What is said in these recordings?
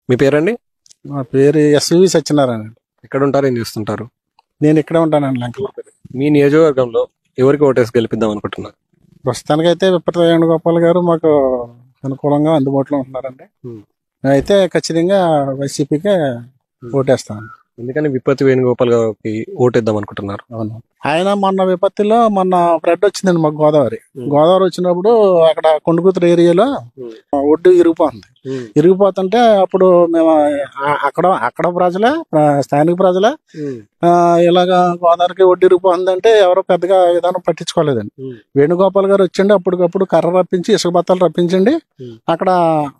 మీ పేరండి? మా పేరు ఎస్వి సత్యనారాయణ. ఎక్కడ ఉంటారు? ఏం చేస్తుంటారు? నేను ఇక్కడే ఉంటానండి లంకలో. మీ నియోజకవర్గంలో ఎవరికి ఓటేసి గెలిపిద్దాం అనుకుంటున్నారు? ప్రస్తుతానికైతే విప్పటి వేణుగోపాల్ గారు మాకు అనుకూలంగా అందుబాటులో ఉంటున్నారండి. అయితే ఖచ్చితంగా వైసీపీకే ఓటేస్తాను. ఎందుకని విపత్తి వేణుగోపాల్ గారికి ఓటేద్దాం అనుకుంటున్నారు? అవును, ఆయన మొన్న విపత్తిలో ఫ్లడ్ వచ్చిందండి మాకు గోదావరి వచ్చినప్పుడు అక్కడ కొండకూతురు ఏరియాలో ఒడ్డు ఇరిగిపోతుంటే అప్పుడు మేము అక్కడ ప్రజలే, స్థానిక ప్రజలే ఇలాగా గోదావరికి ఒడ్డు ఇరిగిపోతుందంటే ఎవరో పెద్దగా విధానం పట్టించుకోలేదండి. వేణుగోపాల్ గారు వచ్చిండి, అప్పటికప్పుడు కర్ర రప్పించి ఇసుక బత్తాలు రప్పించండి అక్కడ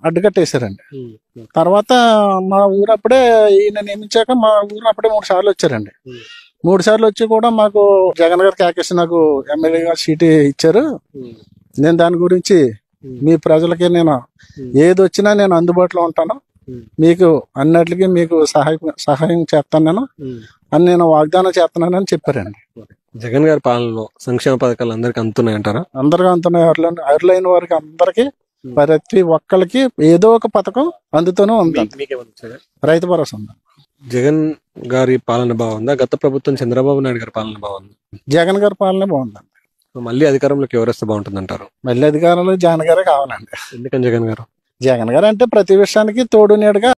అడ్డుకట్టేశారండి. తర్వాత మా ఊరు అప్పుడే ఈయన నియమించాక మా ఊరు అప్పుడే 3 సార్లు వచ్చారండి. 3 సార్లు వచ్చి కూడా మాకు జగన్ గారు కేకేసి నాకు ఎమ్మెల్యేగా సీట్ ఇచ్చారు. నేను దాని గురించి మీ ప్రజలకి నేను ఏది వచ్చినా నేను అందుబాటులో ఉంటాను, మీకు అన్నిటికీ మీకు సహాయం చేస్తాను నేను అని నేను వాగ్దానం చేస్తున్నానని చెప్పారండి. జగన్ గారి పాలనలో సంక్షేమ పథకాలు అందరికి అందుతున్నాయంటారా? అందరికీ అందుతున్నాయి. అర్లైన వారికి అందరికి ప్రతి ఒక్కరికి ఏదో ఒక పథకం అందుతూనే ఉంది. రైతు భరోసా ఉంది. జగన్ గారి పాలన బాగుందా? గత ప్రభుత్వం చంద్రబాబు నాయుడు గారి పాలన బాగుంది? జగన్ గారి పాలన బాగుందండి. మళ్ళీ అధికారంలోకి ఎవరు వస్తే బాగుంటుంది అంటారు? మళ్ళీ అధికారంలో జగన్ గారే కావాలండి. ఎందుకని జగన్ గారు? జగన్ గారు అంటే ప్రతి విషయానికి తోడు నీడగా